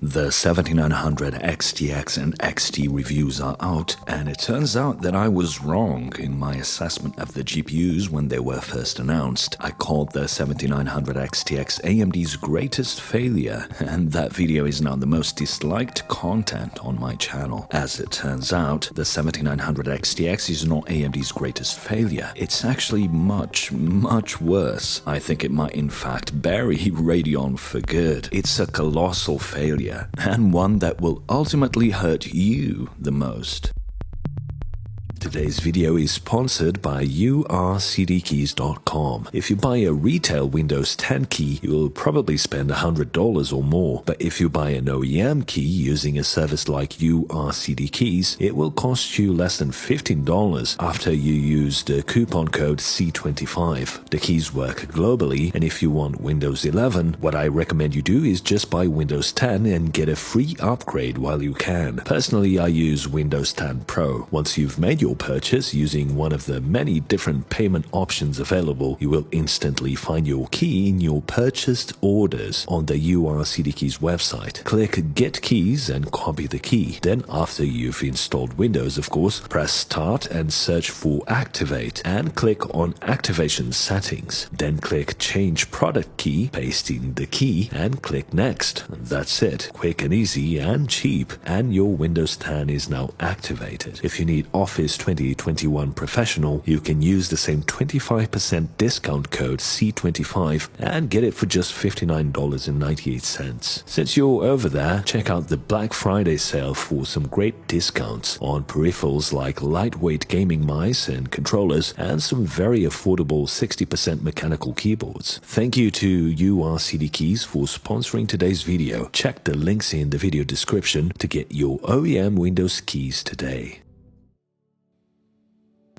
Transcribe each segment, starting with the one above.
The 7900 XTX and XT reviews are out, and it turns out that I was wrong in my assessment of the GPUs when they were first announced. I called the 7900 XTX AMD's greatest failure, and that video is now the most disliked content on my channel. As it turns out, the 7900 XTX is not AMD's greatest failure. It's actually much worse. I think it might in fact bury Radeon for good. It's a colossal failure, and one that will ultimately hurt you the most. Today's video is sponsored by Urcdkeys.com. If you buy a retail Windows 10 key, you'll probably spend $100 or more. But if you buy an OEM key using a service like Urcdkeys, it will cost you less than $15 after you use the coupon code C25. The keys work globally, and if you want Windows 11, what I recommend you do is just buy Windows 10 and get a free upgrade while you can. Personally, I use Windows 10 Pro. Once you've made your purchase using one of the many different payment options available, you will instantly find your key in your purchased orders on the Urcdkeys website. Click Get Keys and copy the key. Then after you've installed Windows, of course, press Start and search for Activate and click on Activation Settings. Then click Change Product Key, paste in the key and click Next. That's it. Quick and easy and cheap, and your Windows 10 is now activated. If you need Office 2021 Professional, you can use the same 25% discount code C25 and get it for just $59.98. Since you're over there, check out the Black Friday sale for some great discounts on peripherals like lightweight gaming mice and controllers and some very affordable 60% mechanical keyboards. Thank you to Urcdkeys for sponsoring today's video. Check the links in the video description to get your OEM Windows keys today.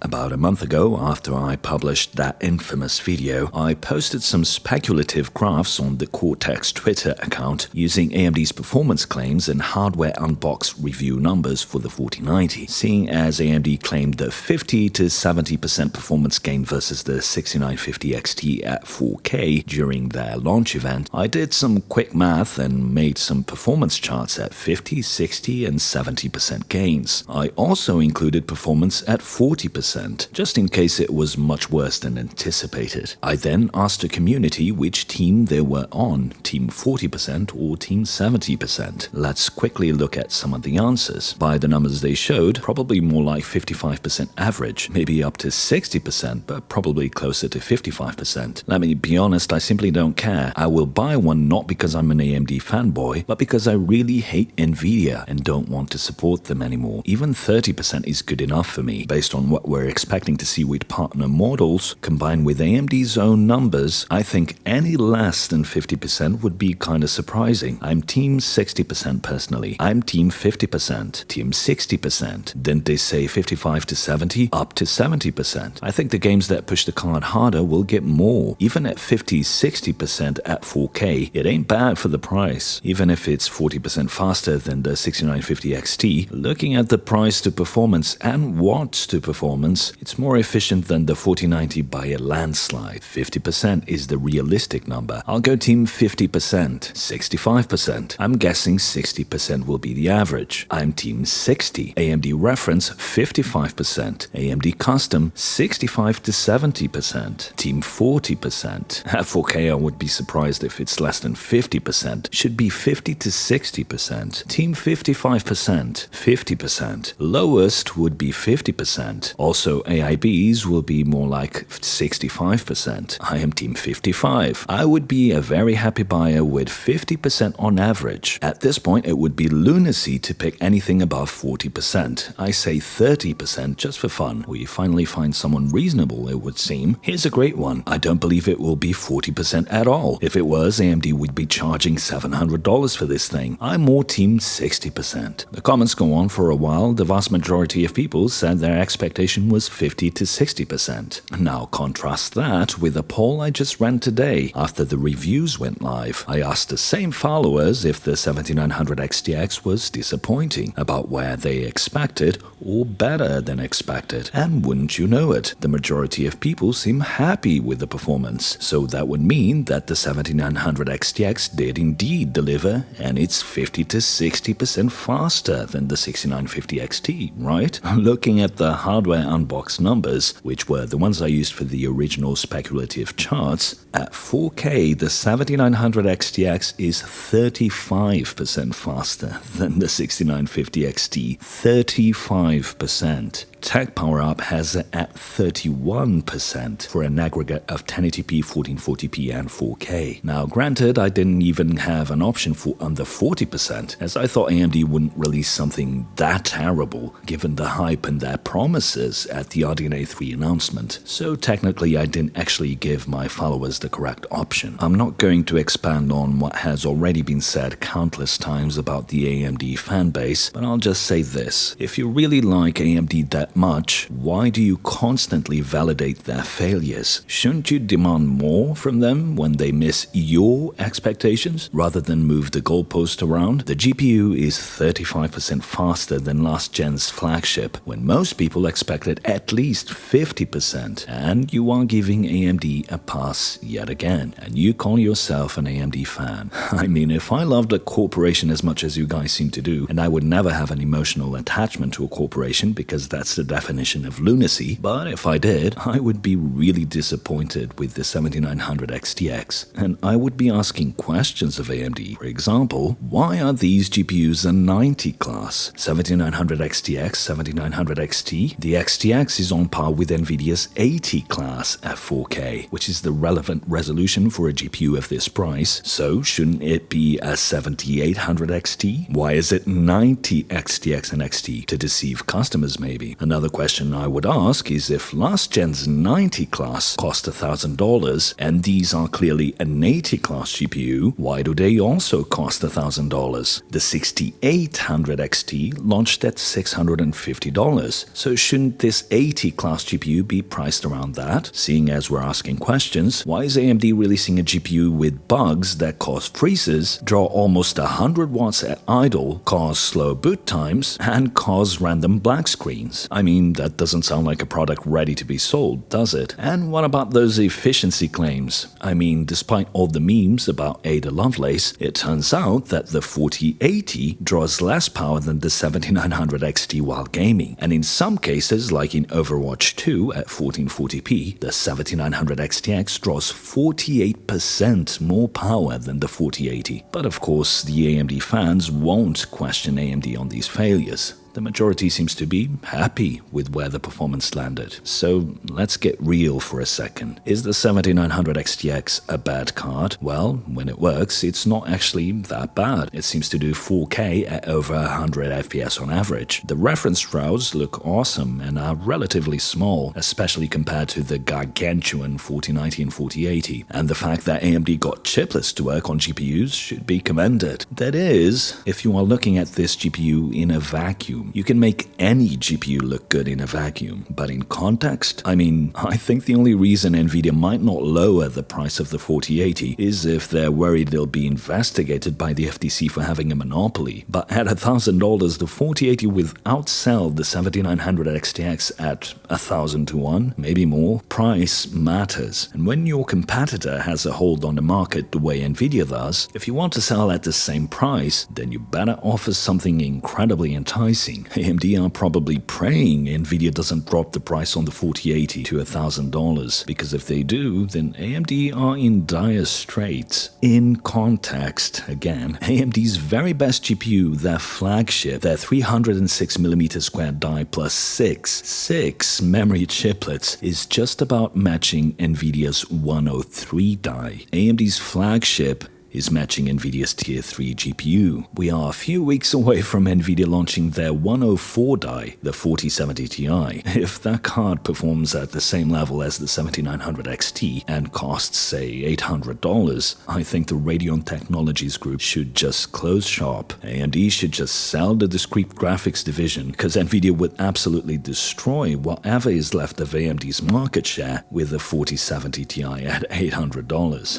About a month ago, after I published that infamous video, I posted some speculative graphs on the Cortex Twitter account using AMD's performance claims and hardware unbox review numbers for the 4090. Seeing as AMD claimed the 50 to 70% performance gain versus the 6950 XT at 4K during their launch event, I did some quick math and made some performance charts at 50, 60, and 70% gains. I also included performance at 40%. Just in case it was much worse than anticipated. I then asked the community which team they were on, Team 40% or Team 70%. Let's quickly look at some of the answers. By the numbers they showed, probably more like 55% average, maybe up to 60%, but probably closer to 55%. Let me be honest, I simply don't care. I will buy one not because I'm an AMD fanboy, but because I really hate Nvidia and don't want to support them anymore. Even 30% is good enough for me, based on what we're expecting to see with partner models. Combined with AMD's own numbers, I think any less than 50% would be kinda surprising. I'm Team 60% personally. I'm Team 50%, Team 60%. Then they say 55 to 70, up to 70%. I think the games that push the card harder will get more. Even at 50, 60% at 4K, it ain't bad for the price. Even if it's 40% faster than the 6950 XT, looking at the price to performance and watts to performance, it's more efficient than the 4090 by a landslide. 50% is the realistic number. I'll go Team 50%, 65%. I'm guessing 60% will be the average. I'm Team 60. AMD reference 55%. AMD custom 65 to 70%. Team 40%. At 4K I would be surprised if it's less than 50%. Should be 50 to 60%. Team 55%, 50%. Lowest would be 50%. Also AIBs will be more like 65%. I am Team 55. I would be a very happy buyer with 50% on average. At this point, it would be lunacy to pick anything above 40%. I say 30% just for fun. We finally find someone reasonable, it would seem. Here's a great one. I don't believe it will be 40% at all. If it was, AMD would be charging $700 for this thing. I'm more Team 60%. The comments go on for a while. The vast majority of people said their expectation option was 50 to 60%. Now contrast that with a poll I just ran today after the reviews went live. I asked the same followers if the 7900 XTX was disappointing, about where they expected or better than expected. And wouldn't you know it, the majority of people seem happy with the performance. So that would mean that the 7900 XTX did indeed deliver, and it's 50 to 60% faster than the 6950 XT, right? Looking at the hardware unbox numbers, which were the ones I used for the original speculative charts, at 4K the 7900 XTX is 35% faster than the 6950 XT. 35%. Tech Power Up has it at 31% for an aggregate of 1080p, 1440p, and 4K. Now, granted, I didn't even have an option for under 40%, as I thought AMD wouldn't release something that terrible, given the hype and their promises at the RDNA 3 announcement. So technically, I didn't actually give my followers the correct option. I'm not going to expand on what has already been said countless times about the AMD fanbase, but I'll just say this. If you really like AMD that much, why do you constantly validate their failures? Shouldn't you demand more from them when they miss your expectations rather than move the goalpost around? The GPU is 35% faster than last gen's flagship, when most people expected at least 50%, and you are giving AMD a pass yet again, and you call yourself an AMD fan. I mean, if I loved a corporation as much as you guys seem to do, and I would never have an emotional attachment to a corporation because that's the definition of lunacy, but if I did, I would be really disappointed with the 7900 XTX, and I would be asking questions of AMD. For example, why are these GPUs a 90 class? 7900 XTX, 7900 XT? The XTX is on par with Nvidia's 80 class at 4K, which is the relevant resolution for a GPU of this price, so shouldn't it be a 7800 XT? Why is it 90 XTX and XT? To deceive customers maybe. Another question I would ask is if last gen's 90 class cost $1,000 and these are clearly an 80 class GPU, why do they also cost $1,000? The 6800 XT launched at $650, so shouldn't this 80 class GPU be priced around that? Seeing as we're asking questions, why is AMD releasing a GPU with bugs that cause freezes, draw almost 100 watts at idle, cause slow boot times, and cause random black screens? I mean, that doesn't sound like a product ready to be sold, does it? And what about those efficiency claims? I mean, despite all the memes about Ada Lovelace, it turns out that the 4080 draws less power than the 7900 XT while gaming, and in some cases, like in Overwatch 2 at 1440p, the 7900 XTX draws 48% more power than the 4080. But of course, the AMD fans won't question AMD on these failures. The majority seems to be happy with where the performance landed. So let's get real for a second. Is the 7900 XTX a bad card? Well, when it works, it's not actually that bad. It seems to do 4K at over 100 FPS on average. The reference rows look awesome and are relatively small, especially compared to the gargantuan 4090 and 4080. And the fact that AMD got chiplets to work on GPUs should be commended. That is, if you are looking at this GPU in a vacuum. You can make any GPU look good in a vacuum, but in context, I mean, I think the only reason Nvidia might not lower the price of the 4080 is if they're worried they'll be investigated by the FTC for having a monopoly. But at $1,000, the 4080 will outsell the 7900 XTX at 1,000 to 1, maybe more. Price matters, and when your competitor has a hold on the market the way Nvidia does, if you want to sell at the same price, then you better offer something incredibly enticing. AMD are probably praying Nvidia doesn't drop the price on the 4080 to $1,000, because if they do, then AMD are in dire straits. In context, again, AMD's very best GPU, their flagship, their 306mm squared die plus six memory chiplets, is just about matching Nvidia's 103 die. AMD's flagship is matching NVIDIA's Tier 3 GPU. We are a few weeks away from NVIDIA launching their 104 die, the 4070 Ti. If that card performs at the same level as the 7900 XT and costs, say, $800, I think the Radeon Technologies Group should just close shop. AMD should just sell the discrete graphics division, because NVIDIA would absolutely destroy whatever is left of AMD's market share with the 4070 Ti at $800.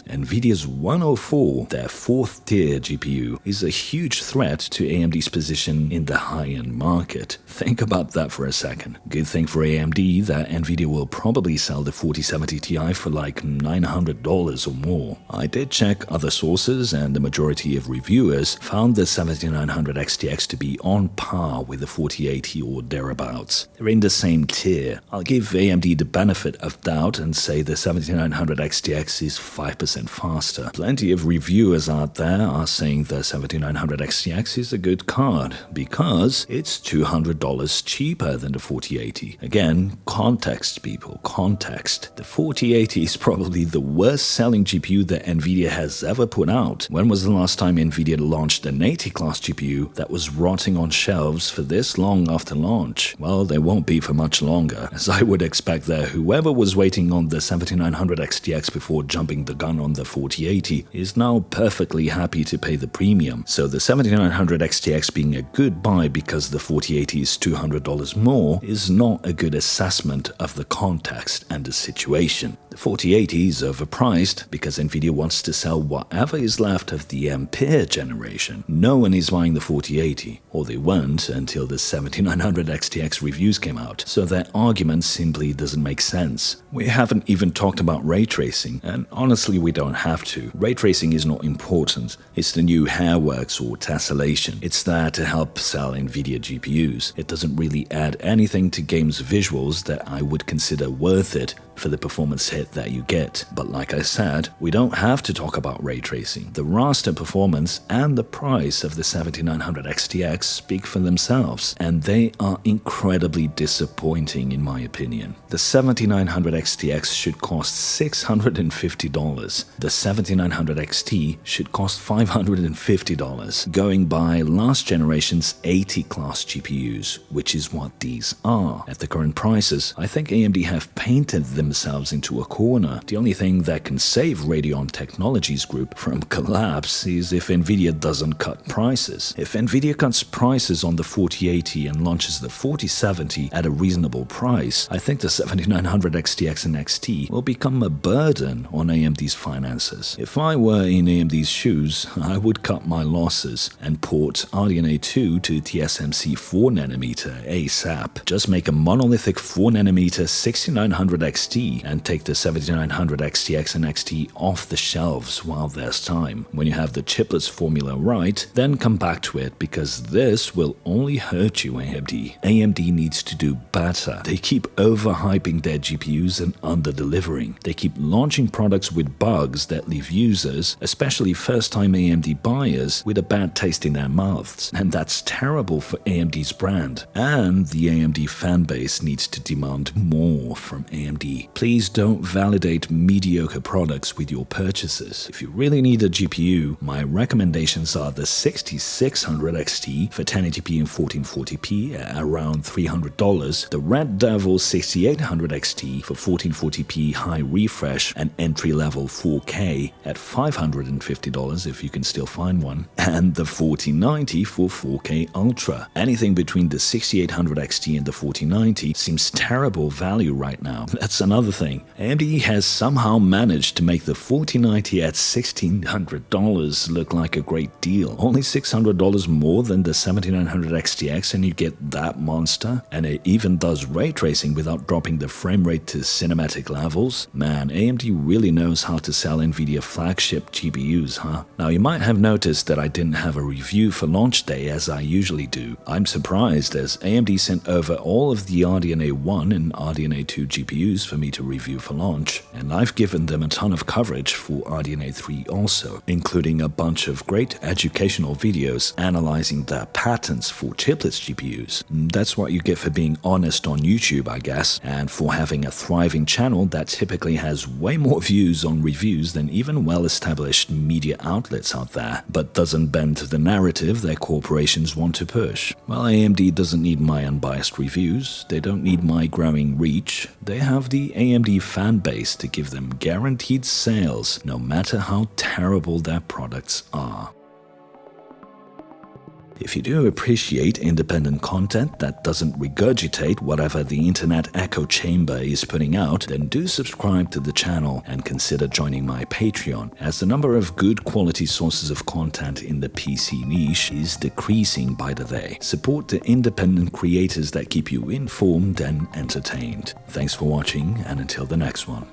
NVIDIA's 104, their 4th tier GPU, is a huge threat to AMD's position in the high-end market. Think about that for a second. Good thing for AMD that NVIDIA will probably sell the 4070 Ti for like $900 or more. I did check other sources, and the majority of reviewers found the 7900 XTX to be on par with the 4080 or thereabouts. They're in the same tier. I'll give AMD the benefit of doubt and say the 7900 XTX is 5% faster. Plenty of reviewers out there are saying the 7900 XTX is a good card because it's $200 cheaper than the 4080. Again, context, people, context. The 4080 is probably the worst selling GPU that NVIDIA has ever put out. When was the last time NVIDIA launched an 80 class GPU that was rotting on shelves for this long after launch? Well, they won't be for much longer, as I would expect that whoever was waiting on the 7900 XTX before jumping the gun on the 4080 is now perfectly happy to pay the premium. So the 7900 XTX being a good buy because the 4080 is $200 more is not a good assessment of the context and the situation. The 4080 is overpriced because NVIDIA wants to sell whatever is left of the Ampere generation. No one is buying the 4080, or they weren't until the 7900 XTX reviews came out, so that argument simply doesn't make sense. We haven't even talked about ray tracing, and honestly we don't have to. Ray tracing is not important. It's the new hairworks or tessellation. It's there to help sell NVIDIA GPUs. It doesn't really add anything to games visuals that I would consider worth it for the performance hit that you get. But like I said, we don't have to talk about ray tracing. The raster performance and the price of the 7900 XTX speak for themselves, and they are incredibly disappointing in my opinion. The 7900 XTX should cost $650. The 7900 XT should cost $550, going by last generation's 80 class GPUs, which is what these are. At the current prices, I think AMD have painted themselves into a corner. The only thing that can save Radeon Technologies Group from collapse is if NVIDIA doesn't cut prices. If NVIDIA cuts prices on the 4080 and launches the 4070 at a reasonable price, I think the 7900 XTX and XT will become a burden on AMD's finances. If I were in AMD's shoes, I would cut my losses and port RDNA 2 to TSMC 4nm ASAP. Just make a monolithic 4nm 6900 XT and take the 7900 XTX and XT off the shelves while there's time. When you have the chiplets formula right, then come back to it, because this will only hurt you, AMD. AMD needs to do better. They keep overhyping their GPUs and under-delivering. They keep launching products with bugs that leave users, especially first-time AMD buyers, with a bad taste in their mouths. And that's terrible for AMD's brand. And the AMD fanbase needs to demand more from AMD. Please don't validate mediocre products with your purchases. If you really need a GPU, my recommendations are the 6600 XT for 1080p and 1440p at around $300, the Red Devil 6800 XT for 1440p high refresh and entry-level 4K at $550 if you can still find one, and the 4090 for 4K Ultra. Anything between the 6800 XT and the 4090 seems terrible value right now. That's another thing. AMD has somehow managed to make the 4090 at $1,600 look like a great deal. Only $600 more than the 7900 XTX and you get that monster? And it even does ray tracing without dropping the frame rate to cinematic levels? Man, AMD really knows how to sell NVIDIA flagship GPUs, huh? Now you might have noticed that I didn't have a review for launch day as I usually do. I'm surprised, as AMD sent over all of the RDNA 1 and RDNA 2 GPUs for me me to review for launch, and I've given them a ton of coverage for RDNA 3 also, including a bunch of great educational videos analyzing the patents for chiplets GPUs. That's what you get for being honest on YouTube, I guess, and for having a thriving channel that typically has way more views on reviews than even well-established media outlets out there, but doesn't bend to the narrative their corporations want to push. Well, AMD doesn't need my unbiased reviews, they don't need my growing reach, they have the AMD fan base to give them guaranteed sales, no matter how terrible their products are. If you do appreciate independent content that doesn't regurgitate whatever the internet echo chamber is putting out, then do subscribe to the channel and consider joining my Patreon, as the number of good quality sources of content in the PC niche is decreasing by the day. Support the independent creators that keep you informed and entertained. Thanks for watching, and until the next one.